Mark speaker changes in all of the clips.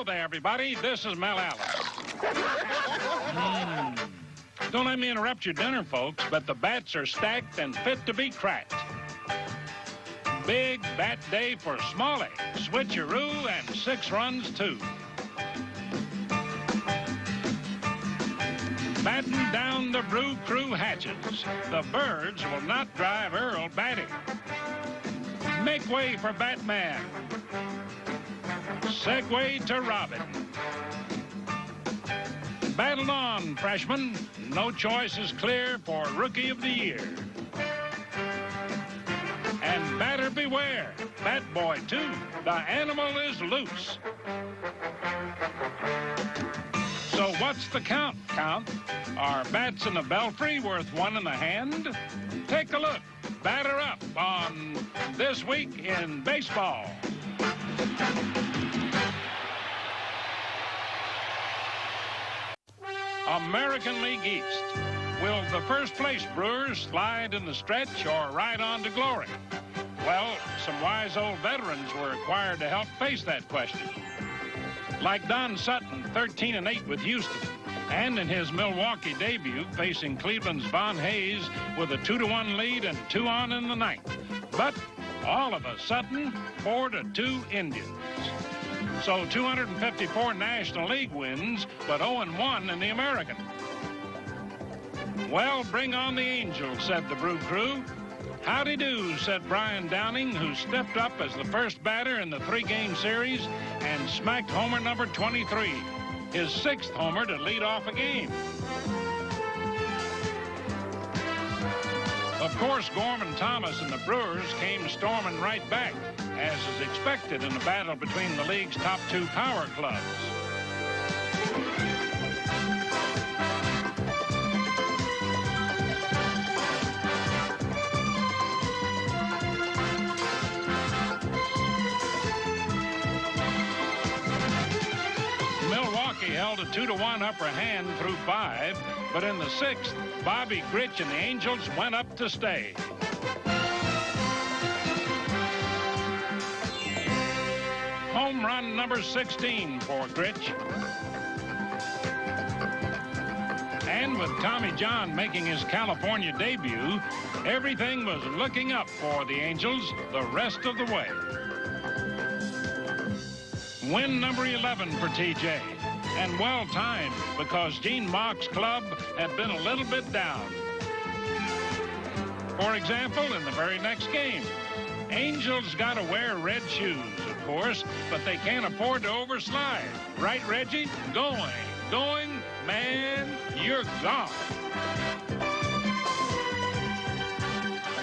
Speaker 1: there, everybody. This is Mel Allen. Don't let me interrupt your dinner, folks, but the bats are stacked and fit to be cracked. Big bat day for Smalley, switcheroo, and 6 runs, too. Batten down the Brew Crew hatches. The Birds will not drive Earl batting. Make way for Batman. Segue to Robin. Battle on, freshman. No choice is clear for Rookie of the Year. And batter beware. Bat Boy, too. The animal is loose. So what's the count? Are bats in the belfry worth 1 in the hand? Take a look. Batter up on This Week in Baseball. American League East. Will the first-place Brewers slide in the stretch or ride on to glory? Well, some wise old veterans were required to help face that question. Like Don Sutton, 13-8 with Houston, and in his Milwaukee debut, facing Cleveland's Von Hayes with a 2-1 lead and 2 on in the 9th. But all of a sudden, 4-2 Indians. So 254 National League wins, but 0-1 in the American. Well, bring on the Angels, said the Brew Crew. Howdy do, said Brian Downing, who stepped up as the first batter in the 3-game series and smacked homer number 23, his 6th homer to lead off a game. Of course, Gorman Thomas and the Brewers came storming right back, as is expected in a battle between the league's top 2 power clubs. Milwaukee held a 2-1 upper hand through 5, but in the 6th, Bobby Grich and the Angels went up to stay. Home run number 16 for Grich. And with Tommy John making his California debut, everything was looking up for the Angels the rest of the way. Win number 11 for TJ, and well-timed because Gene Mock's club had been a little bit down. For example, in the very next game, Angels got to wear red shoes, of course, but they can't afford to overslide. Right, Reggie? Going, man, you're gone.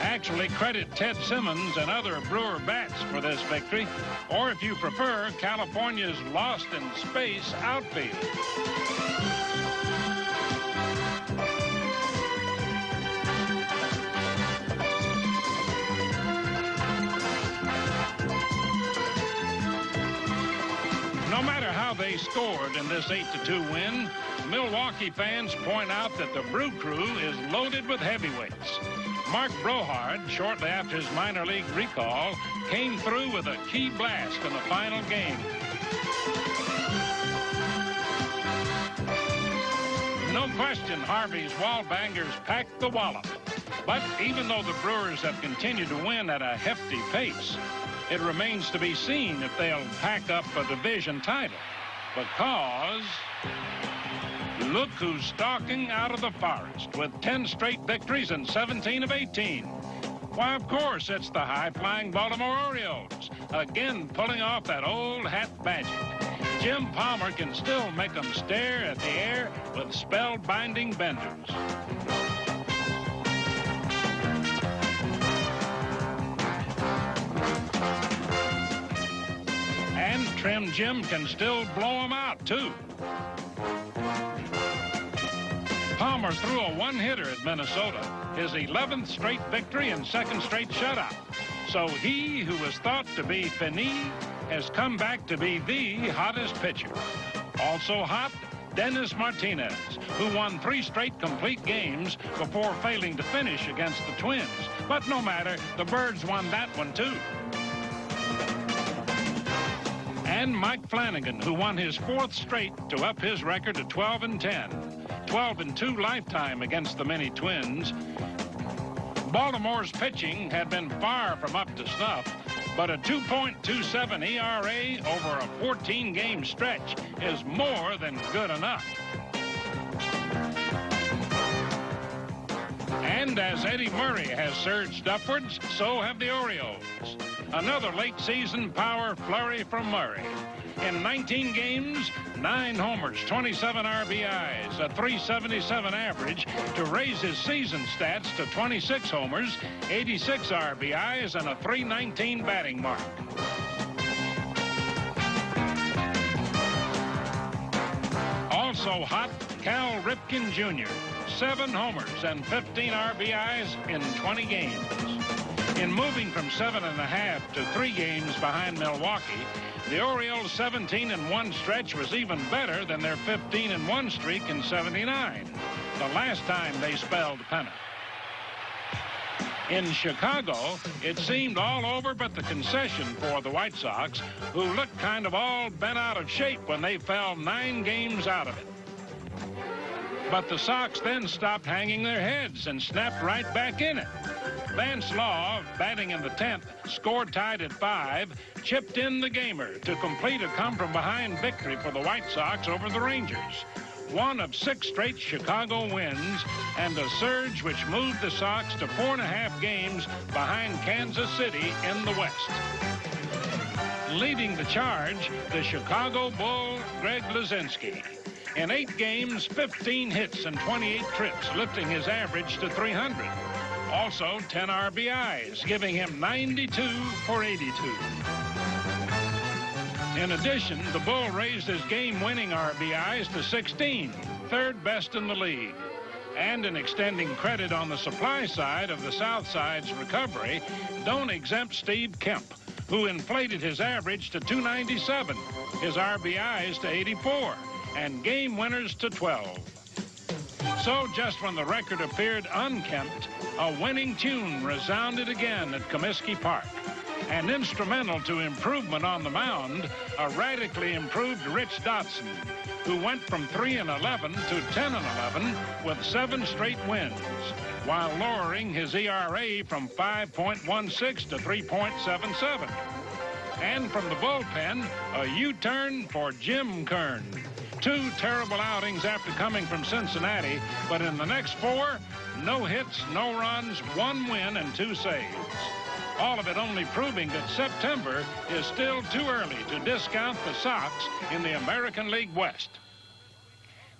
Speaker 1: Actually, credit Ted Simmons and other Brewer bats for this victory, or if you prefer, California's lost in space outfield. No matter how they scored in this 8-2 win, Milwaukee fans point out that the Brew Crew is loaded with heavyweights. Mark Brohard, shortly after his minor league recall, came through with a key blast in the final game. No question, Harvey's Wallbangers packed the wallop. But even though the Brewers have continued to win at a hefty pace, it remains to be seen if they'll pack up a division title. Because look who's stalking out of the forest with 10 straight victories and 17 of 18. Why, of course, it's the high-flying Baltimore Orioles, again pulling off that old hat magic. Jim Palmer can still make them stare at the air with spell-binding benders. And Trim Jim can still blow them out, too. Palmer threw a one-hitter at Minnesota, his 11th straight victory and 2nd straight shutout. So he, who was thought to be fini, has come back to be the hottest pitcher. Also hot, Dennis Martinez, who won 3 straight complete games before failing to finish against the Twins. But no matter, the Birds won that one, too. And and Mike Flanagan, who won his 4th straight to up his record to 12-10. 12-2 lifetime against the Mini Twins. Baltimore's pitching had been far from up to snuff, but a 2.27 ERA over a 14-game stretch is more than good enough. And as Eddie Murray has surged upwards, so have the Orioles. Another late-season power flurry from Murray. In 19 games, 9 homers, 27 RBIs, a .377 average to raise his season stats to 26 homers, 86 RBIs, and a .319 batting mark. Also hot, Cal Ripken Jr., 7 homers and 15 RBIs in 20 games. In moving from 7.5 to 3 games behind Milwaukee, the Orioles' 17-1 stretch was even better than their 15-1 streak in '79, the last time they spelled pennant. In Chicago, it seemed all over but the concession for the White Sox, who looked kind of all bent out of shape when they fell 9 games out of it. But the Sox then stopped hanging their heads and snapped right back in it. Vance Law, batting in the 10th, scored tied at 5, chipped in the gamer to complete a come-from-behind victory for the White Sox over the Rangers. One of 6 straight Chicago wins and a surge which moved the Sox to 4.5 games behind Kansas City in the West. Leading the charge, the Chicago Bull, Greg Luzinski. In 8 games, 15 hits and 28 trips, lifting his average to 300. Also, 10 RBIs, giving him 92 for 82. In addition, the Bull raised his game-winning RBIs to 16, 3rd best in the league. And in extending credit on the supply side of the South Side's recovery, don't exempt Steve Kemp, who inflated his average to 297, his RBIs to 84, and game winners to 12. So just when the record appeared unkempt, a winning tune resounded again at Comiskey Park. And instrumental to improvement on the mound, a radically improved Rich Dotson, who went from 3-11 to 10-11 with 7 straight wins, while lowering his ERA from 5.16 to 3.77. And from the bullpen, a U-turn for Jim Kern. 2 terrible outings after coming from Cincinnati, but in the next 4, no hits, no runs, 1 win, and 2 saves. All of it only proving that September is still too early to discount the Sox in the American League West.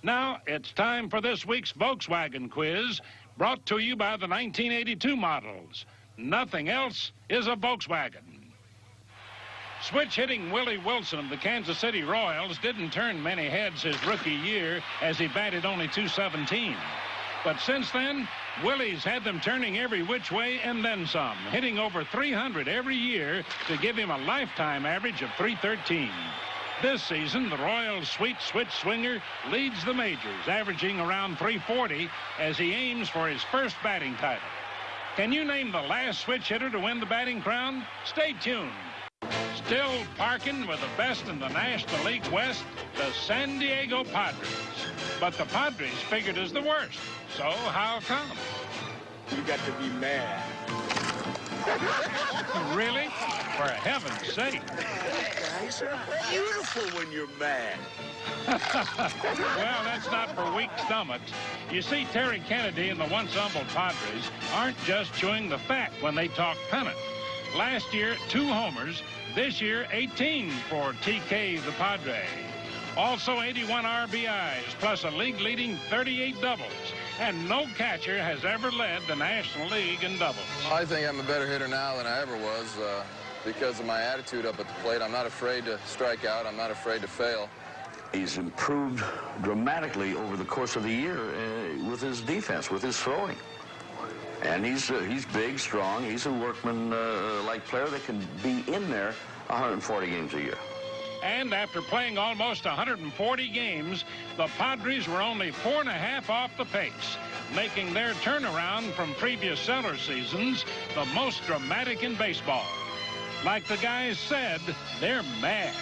Speaker 1: Now, it's time for this week's Volkswagen quiz, brought to you by the 1982 models. Nothing else is a Volkswagen. Switch-hitting Willie Wilson of the Kansas City Royals didn't turn many heads his rookie year as he batted only .217. But since then, Willie's had them turning every which way and then some, hitting over 300 every year to give him a lifetime average of .313. This season, the Royals' sweet switch swinger leads the majors, averaging around .340 as he aims for his first batting title. Can you name the last switch hitter to win the batting crown? Stay tuned. Still parking with the best in the National League West, the San Diego Padres. But the Padres figured as the worst. So how come?
Speaker 2: You got to be mad.
Speaker 1: Really? For heaven's sake.
Speaker 2: Guys are beautiful when you're mad.
Speaker 1: Well, that's not for weak stomachs. You see, Terry Kennedy and the once humble Padres aren't just chewing the fat when they talk pennant. Last year, 2 homers. This year, 18 for TK the Padre. Also 81 RBIs, plus a league-leading 38 doubles. And no catcher has ever led the National League in doubles.
Speaker 3: I think I'm a better hitter now than I ever was because of my attitude up at the plate. I'm not afraid to strike out. I'm not afraid to fail.
Speaker 4: He's improved dramatically over the course of the year with his defense, with his throwing. And he's big, strong. He's a workman-like player that can be in there 140 games a year.
Speaker 1: And after playing almost 140 games, the Padres were only 4.5 off the pace, making their turnaround from previous cellar seasons the most dramatic in baseball. Like the guys said, they're mad.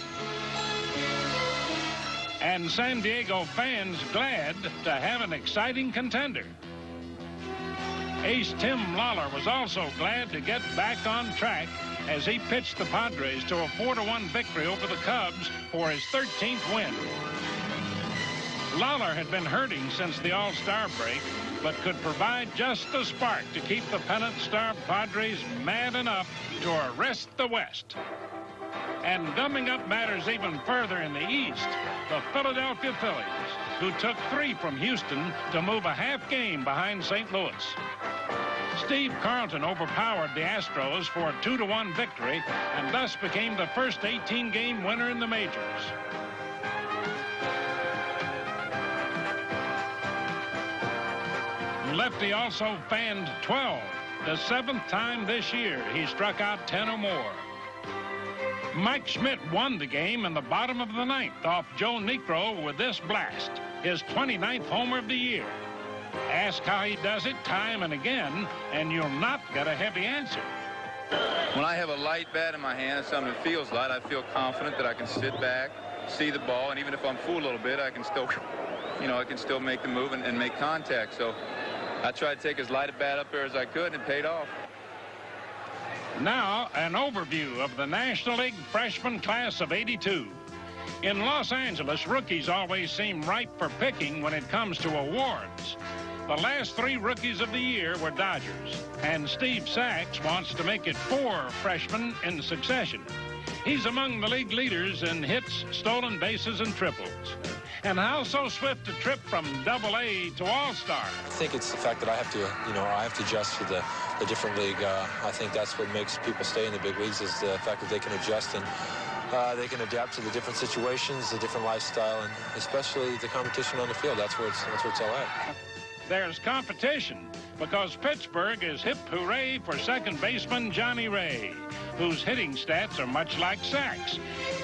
Speaker 1: and San Diego fans glad to have an exciting contender. Ace Tim Lawler was also glad to get back on track as he pitched the Padres to a 4-1 victory over the Cubs for his 13th win. Lawler had been hurting since the All-Star break, but could provide just the spark to keep the pennant-starved Padres mad enough to arrest the West. And gumming up matters even further in the East, the Philadelphia Phillies, who took 3 from Houston to move a half game behind St. Louis. Steve Carlton overpowered the Astros for a 2-1 victory and thus became the first 18-game winner in the majors. Lefty also fanned 12, the 7th time this year he struck out 10 or more. Mike Schmidt won the game in the bottom of the 9th off Joe Niekro with this blast, his 29th homer of the year. Ask how he does it time and again, and you'll not get a heavy answer.
Speaker 5: When I have a light bat in my hand and something that feels light, I feel confident that I can sit back, see the ball, and even if I'm fooled a little bit, I can still, I can still make the move and make contact. So I tried to take as light a bat up there as I could, and it paid off.
Speaker 1: Now, an overview of the National League freshman class of '82. In Los Angeles, rookies always seem ripe for picking when it comes to awards. The last 3 rookies of the year were Dodgers, and Steve Sax wants to make it 4 freshmen in succession. He's among the league leaders in hits, stolen bases, and triples. And how so swift a trip from Double-A to All-Star?
Speaker 6: I think it's the fact that I have to adjust to the different league. I think that's what makes people stay in the big leagues, is the fact that they can adjust and they can adapt to the different situations, the different lifestyle, and especially the competition on the field. That's where it's all at.
Speaker 1: There's competition because Pittsburgh is hip hooray for second baseman Johnny Ray, whose hitting stats are much like Sax.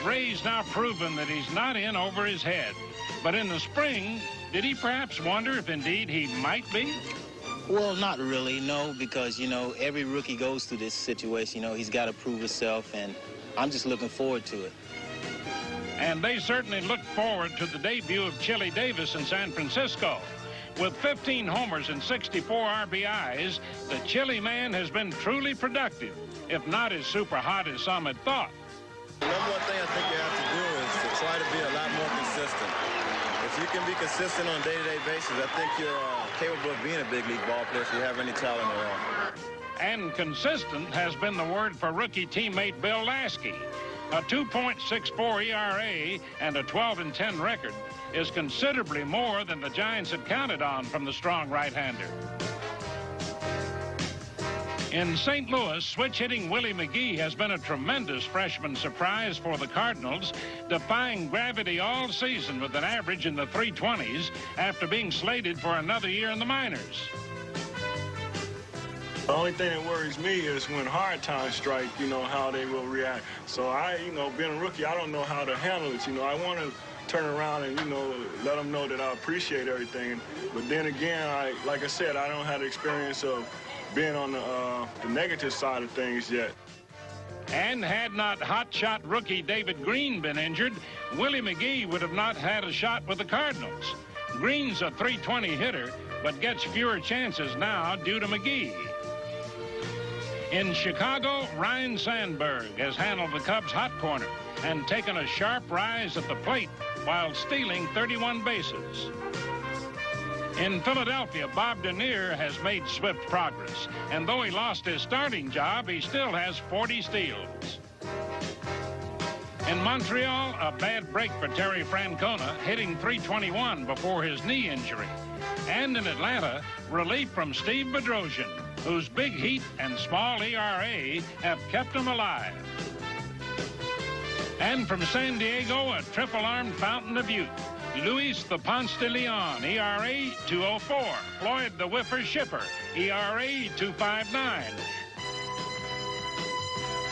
Speaker 1: Ray's now proven that he's not in over his head. But in the spring, did he perhaps wonder if indeed he might be?
Speaker 7: Well, not really, no, because, every rookie goes through this situation. He's got to prove himself, and I'm just looking forward to it.
Speaker 1: And they certainly look forward to the debut of Chili Davis in San Francisco. With 15 homers and 64 RBIs, the Chili man has been truly productive, if not as super hot as some had thought.
Speaker 8: The number one thing I think you have to do is to try to be a lot more consistent. If you can be consistent on a day-to-day basis, I think you're capable of being a big league ball player if you have any talent at all.
Speaker 1: And consistent has been the word for rookie teammate Bill Lasky. A 2.64 ERA and a 12-10 record is considerably more than the Giants had counted on from the strong right-hander. In St. Louis, switch-hitting Willie McGee has been a tremendous freshman surprise for the Cardinals, defying gravity all season with an average in the 320s after being slated for another year in the minors.
Speaker 9: The only thing that worries me is when hard times strike, how they will react. So being a rookie, I don't know how to handle it. I want to turn around and, let them know that I appreciate everything. But then again, like I said, I don't have the experience of being on the negative side of things yet.
Speaker 1: And had not hotshot rookie David Green been injured, Willie McGee would have not had a shot with the Cardinals. Green's a .320 hitter, but gets fewer chances now due to McGee. In Chicago, Ryne Sandberg has handled the Cubs' hot corner and taken a sharp rise at the plate while stealing 31 bases. In Philadelphia, Bob Dernier has made swift progress, and though he lost his starting job, he still has 40 steals. In Montreal, a bad break for Terry Francona, hitting .321 before his knee injury. And in Atlanta, relief from Steve Bedrosian, whose big heat and small ERA have kept him alive. And from San Diego, a triple-armed fountain of youth. Luis the Ponce de Leon, ERA .204. Floyd the Whiffer Schiffer, ERA .259.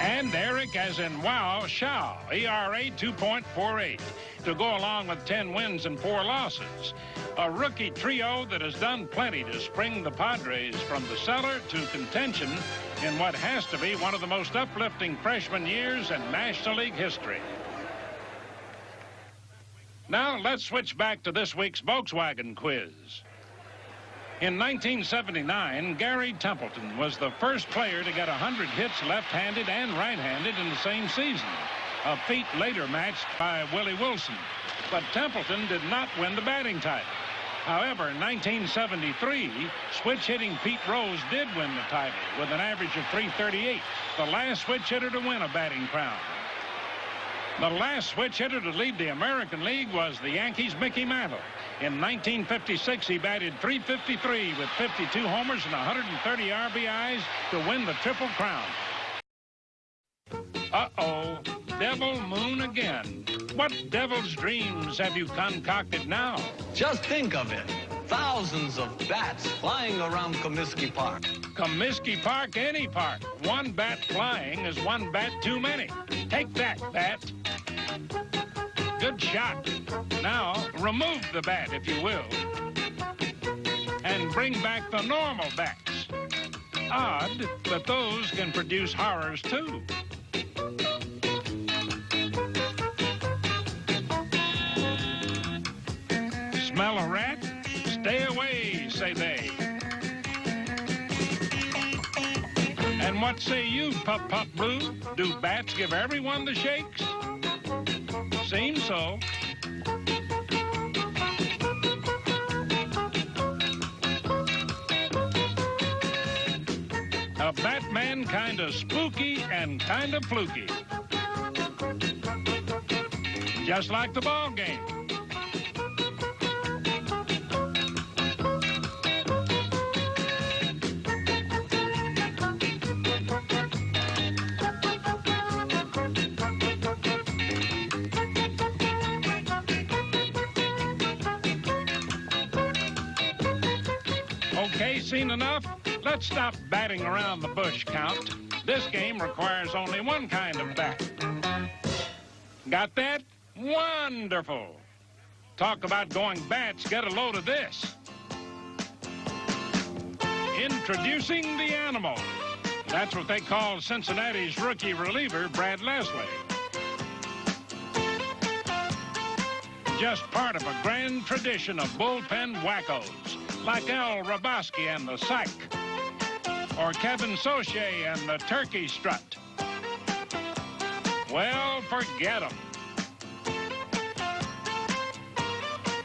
Speaker 1: And Eric, as in wow, Shaw, ERA .2.48, to go along with 10 wins and 4 losses. A rookie trio that has done plenty to spring the Padres from the cellar to contention in what has to be one of the most uplifting freshman years in National League history. Now let's switch back to this week's Volkswagen quiz. In 1979, Gary Templeton was the first player to get 100 hits left-handed and right-handed in the same season, a feat later matched by Willie Wilson. But Templeton did not win the batting title. However, in 1973, switch-hitting Pete Rose did win the title with an average of .338, the last switch hitter to win a batting crown. The last switch hitter to lead the American League was the Yankees' Mickey Mantle. In 1956, he batted .353 with 52 homers and 130 RBIs to win the Triple Crown. Uh-oh, Devil Moon again. What devil's dreams have you concocted now?
Speaker 10: Just think of it. Thousands of bats flying around Comiskey Park.
Speaker 1: Comiskey Park, any park. One bat flying is one bat too many. Take that, bat. Good shot. Now, remove the bat, if you will, and bring back the normal bats. Odd, but those can produce horrors, too. Smell a rat? Stay away, say they. And what say you, Pup Pup Blue? Do bats give everyone the shakes? Seems so. A Batman kind of spooky and kind of fluky. Just like the ball game. Okay, seen enough? Let's stop batting around the bush, Count. This game requires only one kind of bat. Got that? Wonderful. Talk about going bats, get a load of this. Introducing the Animal. That's what they call Cincinnati's rookie reliever, Brad Leslie. Just part of a grand tradition of bullpen wackos, like Al Raboski and the Psych, or Kevin Soche and the Turkey Strut. Well, forget 'em.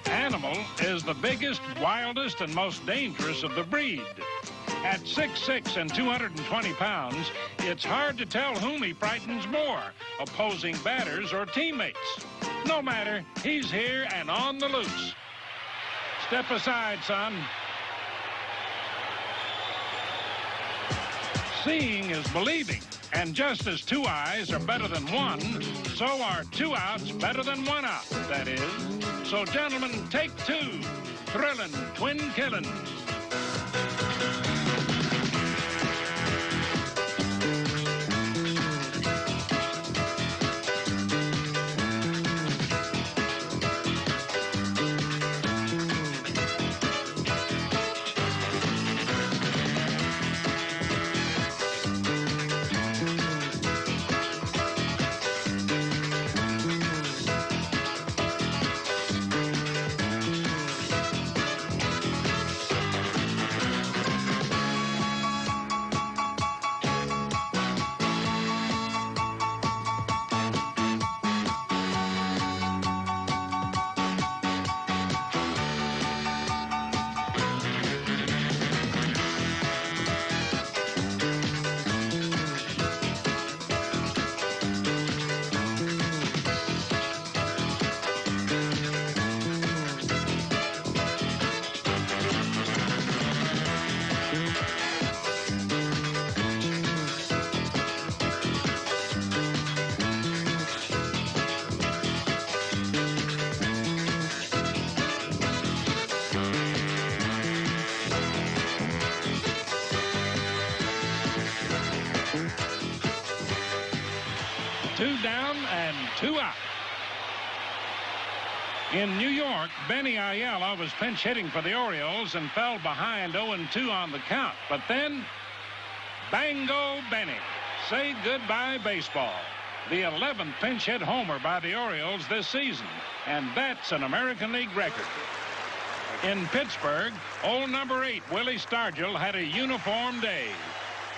Speaker 1: Animal is the biggest, wildest, and most dangerous of the breed. At 6'6" and 220 pounds, it's hard to tell whom he frightens more, opposing batters or teammates. No matter, he's here and on the loose. Step aside, son. Seeing is believing, and just as two eyes are better than one, so are 2 outs better than 1 out, that is. So, gentlemen, take 2. Thrilling twin killings. Two down and 2 out. In New York, Benny Ayala was pinch hitting for the Orioles and fell behind 0-2 on the count. But then, Bango Benny. Say goodbye, baseball. the 11th pinch hit homer by the Orioles this season, and that's an American League record. In Pittsburgh, old number 8, Willie Stargell, had a uniform day.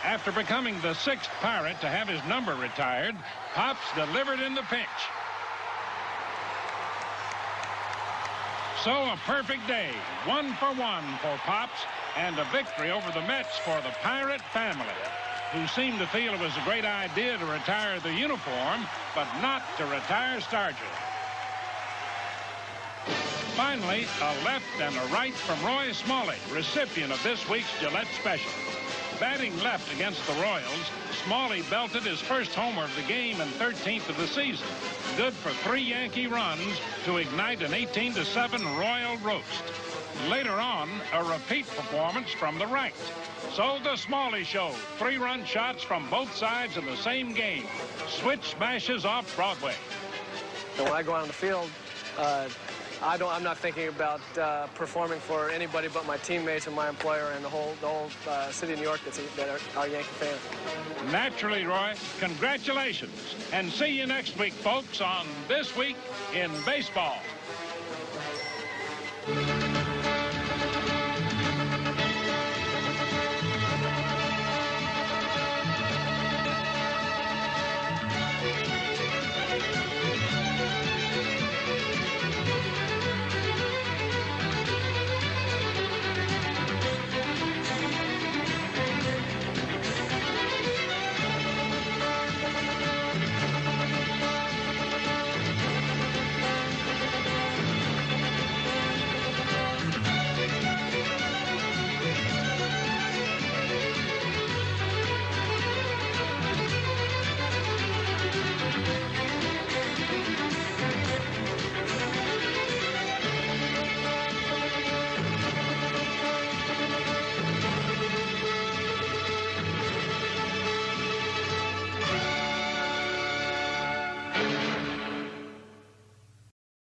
Speaker 1: After becoming the 6th Pirate to have his number retired, Pops delivered in the pinch. So a perfect day, 1 for 1 for Pops, and a victory over the Mets for the Pirate family, who seemed to feel it was a great idea to retire the uniform, but not to retire Stargell. Finally, a left and a right from Roy Smalley, recipient of this week's Gillette Special. Batting left against the Royals, Smalley belted his first homer of the game and 13th of the season, good for 3 Yankee runs to ignite an 18-7 Royal roast. Later on, a repeat performance from the right. So the Smalley Show, 3-run shots from both sides in the same game. Switch smashes off Broadway.
Speaker 11: When I go out on the field, I'm not thinking about performing for anybody but my teammates and my employer and the whole city of New York that are Yankee fans.
Speaker 1: Naturally, Roy, congratulations. And see you next week, folks, on This Week in Baseball.